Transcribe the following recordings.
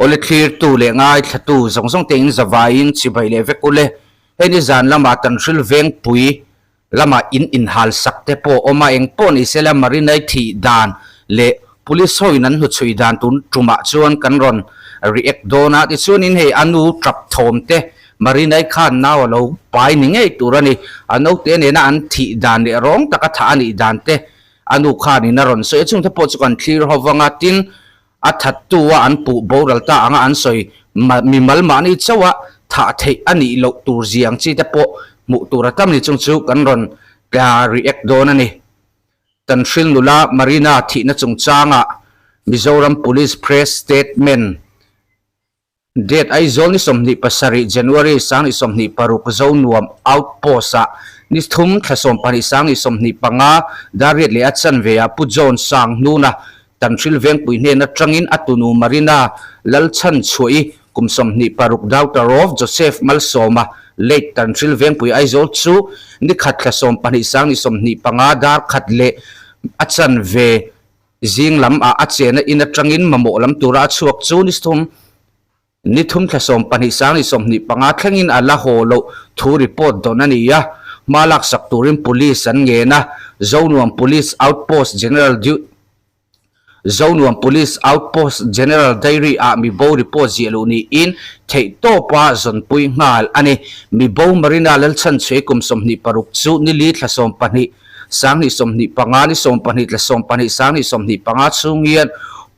ole clear tu le ngai thatu zongsong tein zawain chibai le vekule heni zan lama tan hril veng pui lama in hal sakte po oma eng po ni sela marinai thi dan le police hoinan hu chui dan tun truma chuan kan ron react dona ti chuan in he anu trap thom te marinai khan naw lo pai ni ngei turani anu te ne na an thi dan le rong taka tha ani dan te anu khan in ron so chung te po chuan clear howanga tin athat tuwa an pu boral ta anga an soi mi mal mani chawa tha thei ani lo tur jiang chi te po mu turatam ni chung chu kan ron ka react dona ni tan hril nula marina thi na chung changa Mizoram Police Press Statement date ai zone ni somni pasari January sang ni somni paruk zone nuam outpost a ni thum thasom pani sang ni somni panga daret le achan veya pu zone sang nuna tan hril veng pui ne na trangin atunu marina lalchan chui kum somni paruk Dautarov Joseph Malsoma late tan hril veng pui ai zol chu ni khat thasom pani sang ni somni panga dar khat le achan ve jinglam a achena in atangin mamo lam tura chuak chu ni thum thasom pani sang ni somni panga thlangin ala holo thu report donania malak sakturin police an nge na zonuam police outpost general diary a mi bo report zeluni in thei to pa zon pui ngal ani mi bo marina lalchan chhe kum somni paruk chu ni li thasom pani sang ni somni panga ni som pani tlasom pani sang ni somni panga chungian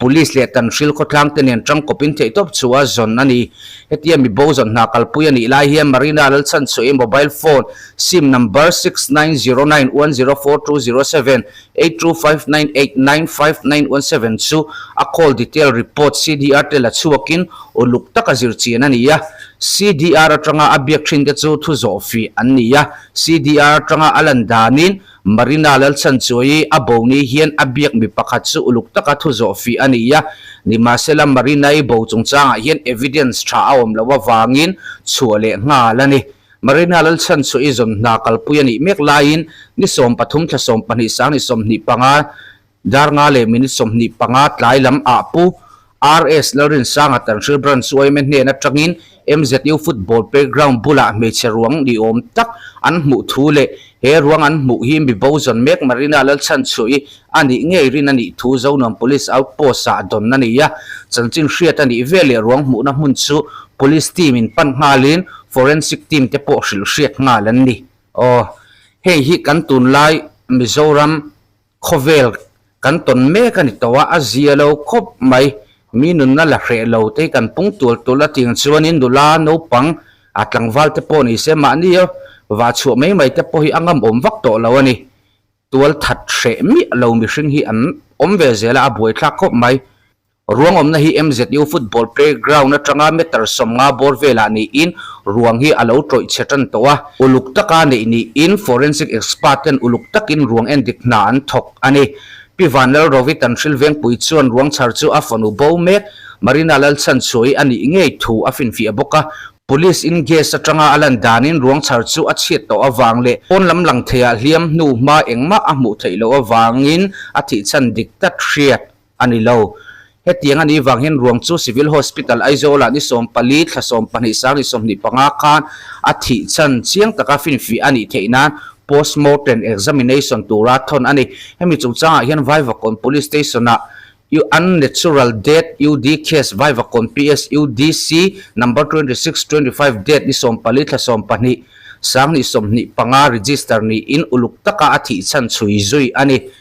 police le tan hril ko thlang ten tram kopin thei top chuwa zon ani hetia mi bo zon na kalpui ani lai hiam marina lalchan chhe mobile phone sim number 6909104207 8259895917 chu a call detail report CDR tel chuakin oluk taka zirchian ania CDR atanga abyak thin te chu thu zo fi ania CDR atanga alandanin marina lalchan choi aboni hian abyak mi pakhat chu uluk taka thu zo fi ania ni masela marina I bo chungchanga hian evidence tha awm lawa wangin chuale ngalani marina lalchan choi zon na kalpuyani mek lain ni som pathum thla som pani sang ni somni panga darnga le min somni panga tlailam apu RS Lorin sang atan children suaimen ne na trangin MZU football playground bula meche ruang ni om tak an mu thule he ruang an mu hi mi bozon mek marina lalchan chui ani ngei rin ani thu zonam police outpost sa don nani ya chanchin hriat ani vele ruang mu na mun chu police team in pan ngalin forensic team te po hril hriat ngalan ni hei hi kan tun lai Mizoram khovel kan ton me kan towa azialo khop mai minun na la hre lo te kan pung tul la ting chuanin dula no pang atlangwal te po ni se ma ni yo wa chu mai te po hi angam om vak to lo ani tul that hre mi lo mi hring hi an om ve zela aboi thla khop mai ruang om na hi MZU football playground na tanga meter somnga bor vela ni in ruang hi alo troi chetan towa uluk taka ni in forensic expert ten uluk takin ruang endik na an thok ani pivanel rovit an hril veng pui chuan ruang chhar chu afanu bo mek marina lalchan choi ani ngei thu afin fi aboka police in gas atanga alan danin ruang chhar chu a chiat to awang le on lam lang thea hliam nu ma engma a mu theilo awangin athi chan dik ta thriat ani lo hetiang ani wanghin ruang chu civil hospital aizola ni som pali thlasom pani sang ni som ni panga khan athi chan chiang taka fin fi ani theinan postmortem examination to rathon ani hemi chungcha hian vaivakon police station na unnatural death UD case vaivakon PS UDC number 2625 death ni sompali thla sompani sang ni somni panga register ni in uluk taka athi chan chui zui ani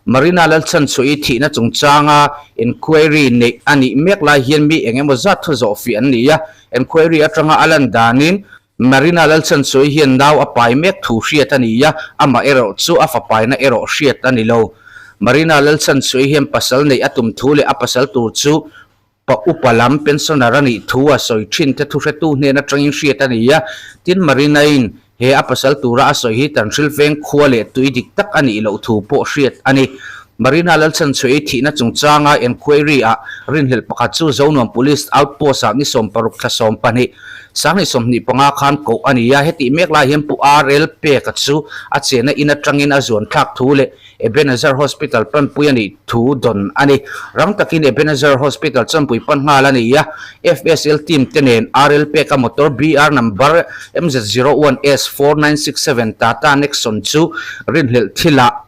marina lalchan chui thi na chungchanga inquiry ne ani mekla hian mi engemaw zat thu zo fi an niya inquiry atanga alan danin marina lalchan choi hian daw apai mek thu hriat ania ama ero chu afapai na ero hriat ani lo marina lalchan choi hian pasal nei atum thule apasal tur chu pa upalam pensioner ani thu a soi thin te thu hretu hne na tangin hriat ania tin marina in he apasal tura a soi hi tan hril veng khuale tui dik tak ani lo thu po hriat ani Marina lalchan chui thi na chungchanga inquiry a rinhel pakhat chu zonom police outpost a ni som paruk thla som pani sangi somni panga khan ko ania heti mekla hian pu RL pe ka chu a chena ina tangin a zon thak thule Ebenezer Hospital pan puyani thu don ani rang takin Ebenezer Hospital champui pan ngala ni ya FSL team tenen RL pe ka motor BR number MZ01S4967 Tata Nexon chu rinhel thila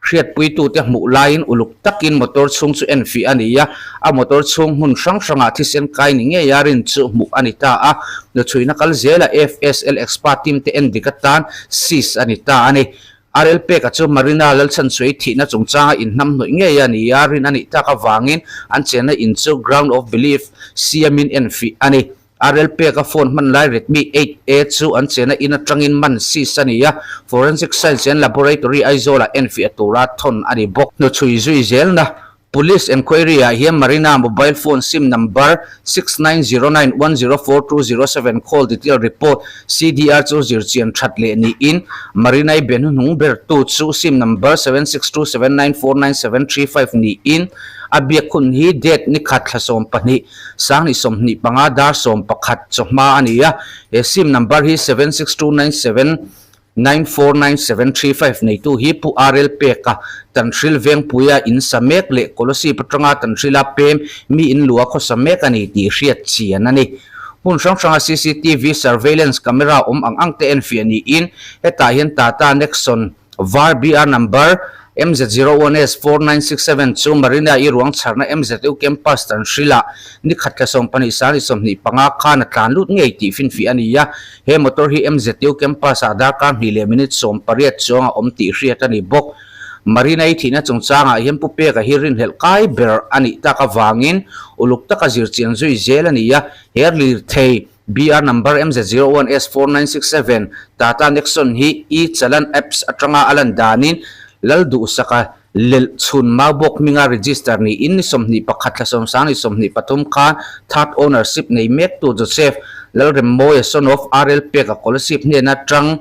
Kriat pui tu te mu lain uluk takin motor chung chu enfi ania a motor chung hun sang sanga thisen kai ni nge yarin chu mu anita a no chuina kal zela FSL expert team te endikatan sis anita ani RLP ka chu Marina lalchan chui thi na chungchanga in nam noi nge ya ni yarin anita ka wangin an chena in chu ground of belief siamin enfi ani RLP ka phone man lai Redmi 8A chu an chena ina tangin man si sania forensic science and laboratory isola enfi atura thon ani bok no chui zui zel na police inquiry a hiam Marina mobile phone sim number 6909104207 call detail report CDR chu zirchian thatle ni in Marina ben nung ber tu chu sim number 7627949735 ni in abia kun hi date ni khat thla som pani sang ni som ni panga dar som pakhat choma ania e sim number hi 762979499735 nei tu hi pu RLP ka tanril veng puya in samek le kolosi patranga tanrila pem mi in lua kho samek ani ti hriat chian ani hun sang sanga CCTV surveillance camera ang te enfi ani in heta hian Tata Nexon VAR BR number MZ01S4967 chu Marina i ruang charna MZU campus tan shrila ni khatla som pani sari somni panga khana tlan lut ngei ti fin fi ania he motor hi MZU campus adar kan hi le minute som pariat chonga om ti hriat ani bok Marina i thina chungchanga hian pu pe ka hirin hel kai ber ani ta ka wangin uluk ta ka zirchian zui zel ania herlir thei BR number MZ01S4967 Tata Nexon hi e chalan apps atanga alan danin laldu saka lel chun mabok minga register ni in somni pakhatla somsang somni patum khan third ownership nei mek to Joseph lal remoy son of RLP ka scholarship ne na trang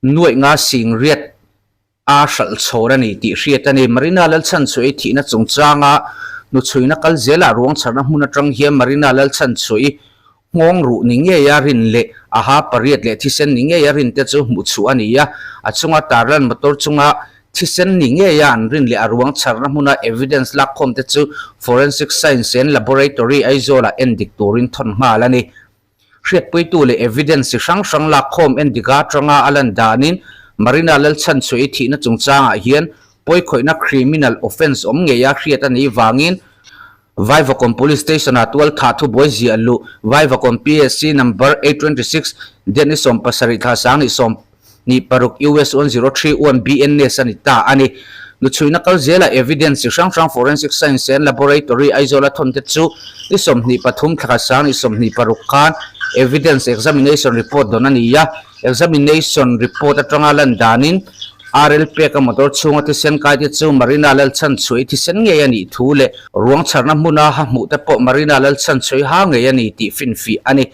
nuai nga sing riat a shal chora ni ti hriat ani Marina lal chan chui thi na chungchanga nu chuina kal zela ruang charna huna trang hi Marina lal chan chui ngong ru ninge ya rin le aha pariat le thisen ninge ya rin te chu mu chu ania achunga taran motor chunga thisen ninge yan rin le arwang charna huna evidence la khom te chu forensic science and laboratory isola endik turin thon ngalani hriat pui tu le evidence sang sang la khom endika tranga alan danin Marina lal chan chui thi na chungchanga hian poi khoina criminal offense om nge ya hriat ani wangin Vivacom police station atwal thathu boyzi alu Vivacom PSC number 826 deni som pasari thasang ni som ni paruk US 1031 BN ne sanita ani nu chuina kal zela evidence sang forensic science and laboratory isola thonte chu ni som ni pathum thakasang ni som ni paruk khan evidence examination report donania examination report atrangalan danin RLP ka motor chunga ti sen kai ti chu Marina lal chan chui ti sen nge ani thule ruang charna muna ha mu te po Marina lal chan chui ha nge ani ti fin fi ani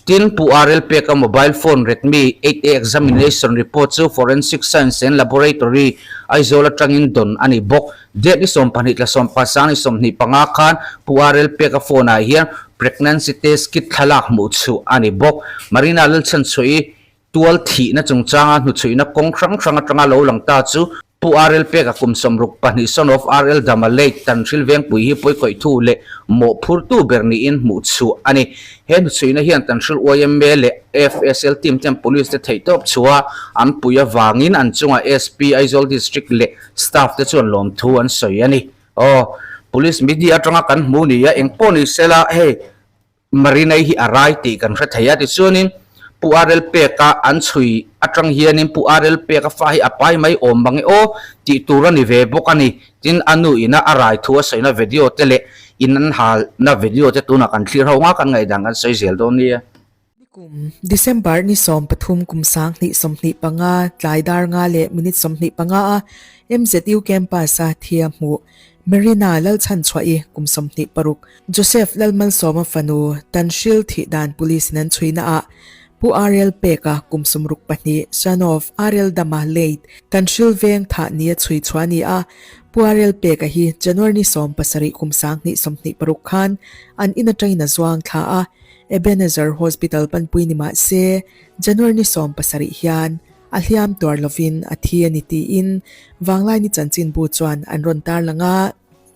tin pu RLP ka mobile phone Redmi 8A examination report chu forensic science and laboratory isola trangin don ani bok de ni som panit la som pasang ni som ni panga khan pu RLP ka phone a hian pregnancy test kit thalak mu chu ani bok Marina lal chan chui tual thi na chungchanga nu chuina kongkrang tanga lo lang ta chu pu RLP ka kumsom ruk pani son of RL damalei tanril veng pui hi poi koi thu le mo phur tu berni in mu chu ani hen chuina hian tanril OML le FSL team police te theitop chuwa an puya wangin an chunga SP Aizawl district le staff te chuan lom thu an soi ani police media tanga kan mu ni ya engponi sela he Marina hi arai ti kan hra thaya ti chuanin pu RLP ka an chui atrang hianin pu RLP ka fahi apai mai om bange o ti turani ve bokani tin anu ina arai thua saina video tele inan hal na video te tuna kan clear hawa kan ngai dang an sei zel don nia kum December ni som pathum kum sang ni som ni panga tlaidar nga le minute som ni panga a MZU campus sa thia mu Marina lal chan chwai kum som ni paruk Joseph lalmal soma fanu tanshil thi dan police nan chuina a pu RLP ka kumsumruk pani son of RL dama late tanshil veng tha ni chui chwani a Puarel pe ka hi January ni som pasari kumsang ni somni parukhan an inatray na zwang thaa Ebenezer Hospital panpui ni ma se January ni som pasari hian Aliam Torlovin athia ni tiin wanglai ni chanchin bu chuan an rontar langa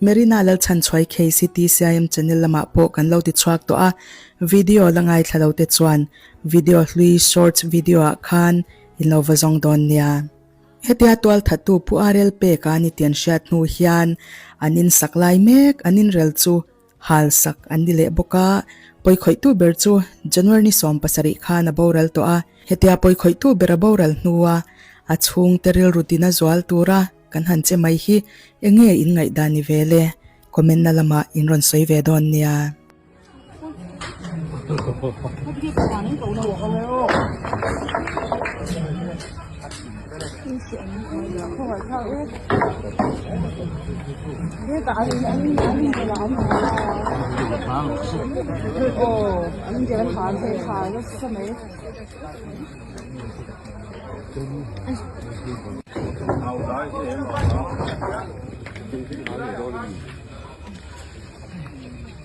Merina lal chan chhoi KCT CIM channel lama po kan lo ti chuak to a video langai thalo te chuan video hlui short video a khan in lo wazong don nia hetia twal thatu puarel pe ka ni tian shat nu hian anin saklai mek anin rel chu hal sak an dile boka poi khoi tu ber chu January ni som pasari khan a boral to a hetia poi khoi tu ber a boral nuwa a chung teril rutina zwal tura kan han che mai hi enge in ngai dani vele comment na lama in ron soi ve don nia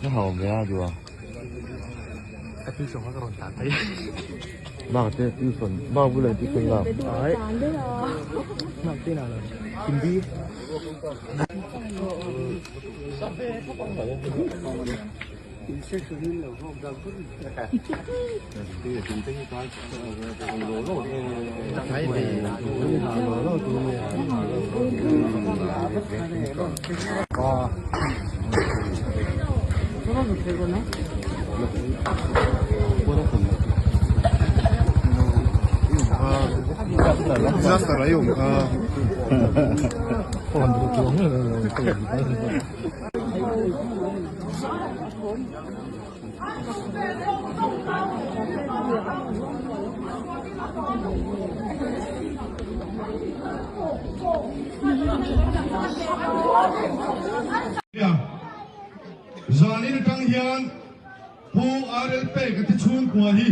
nó hồn ra chưa? Cái tiêu chuẩn nó còn tạm thấy. Bao cái tiêu chuẩn bao cái lần tiêu chuẩn vào. Đấy. Nào tên nào là Kim Bi. Застараю. Zanin tang hian pu arel pe ka ti chun kwa hi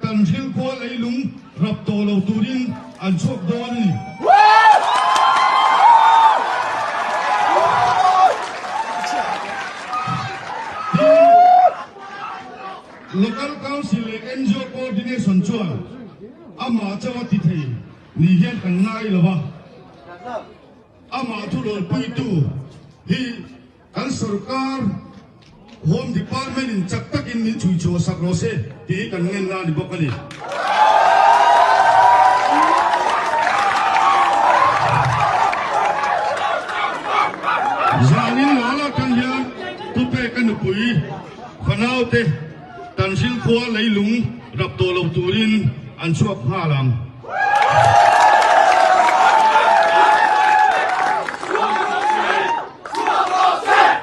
tan thil ko leilung rap to lo turin an chok don ni local council NGO coordination chuan ama chawa ti thei ni hian kan ngai lawa ama thu lol pui tu hi kan sarkar Home Department in Chaktakin ni chui cho sakrose ti kan ngen na ni bokali Zanin wala kan ya tu pe kan pui khanau te tansil khwa leilung rap to lo turin an chuak halam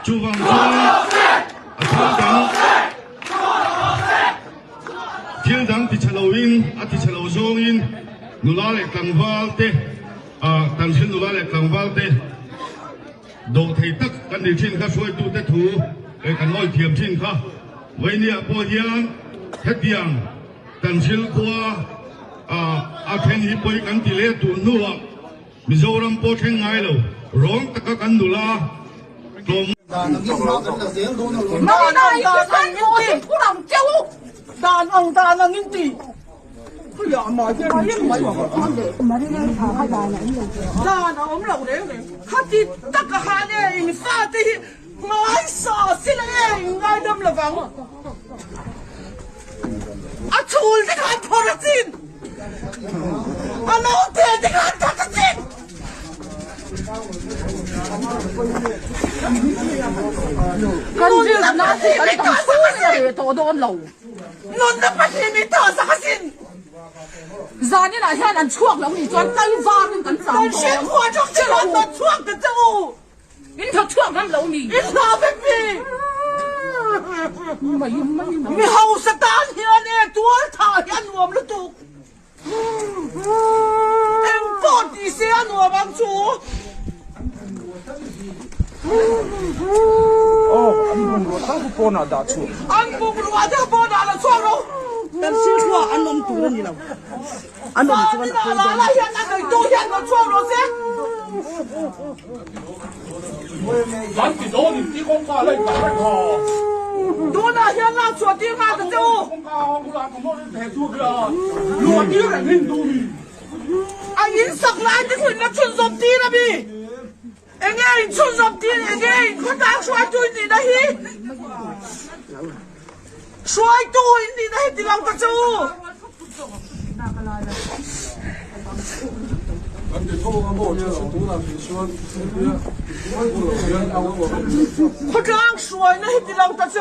chuwang Kildang ti chalawin ati chalawzongin nulale tangwalte tansil nulale tangwalte do thei tak kan ni thin kha soi tu te thu e kan oi thiam thin kha weinia po hian hetiang tansil khwa a theng hi poi kan ti le tu nuwa Mizoram po theng ngai lo rong taka kan nula tom đàn ông ta là nghìn tỷ, bây giờ mà cái này mấy mà đi lên thảo hai đàn này đàn ông lẩu đấy này, hát đi tất cả hai này pha đi ngay sợ xin này ngay đâm là vắng, à chul thì khai phô ra xin, à lâu tiền thì khai thật ra xin. Con riêng là nó thì cái tổng số này tổ đôn lẩu. Nó bắt đi mi thở ra cái xin. Ra như là hiện ăn chuộc lắm thì cho tay ra nên cắn răng. Con xếp hoa cho cái lắm nó chuộc cái châu. Nên thật chuộc lắm lẩu mì. Nên thở với mì. Mì hầu sát tán hiện nè chúa thở hiện nuồm nó tục. Em bột đi xe nuồm bằng chú. Anh bùng ruột thang phố nào đã chuột. Anh bùng ruột thang phố nào là chuột đâu. Em xin qua anh ôm tủ lên gì nào. Anh ôm tủ lên. Là hiện anh này tôi hiện là chuột rồi chứ. 咱几多年啲公家嚟搞嚟搞，多那些那做地方的就，公家我哋咁多人睇住佢啊，攞啲人嚟到你，啊，因十来的佢那村上地那边，村上地，佢打出来对你的嘿，出来对你的嘿，地方的就。佢这样说，那地方的就。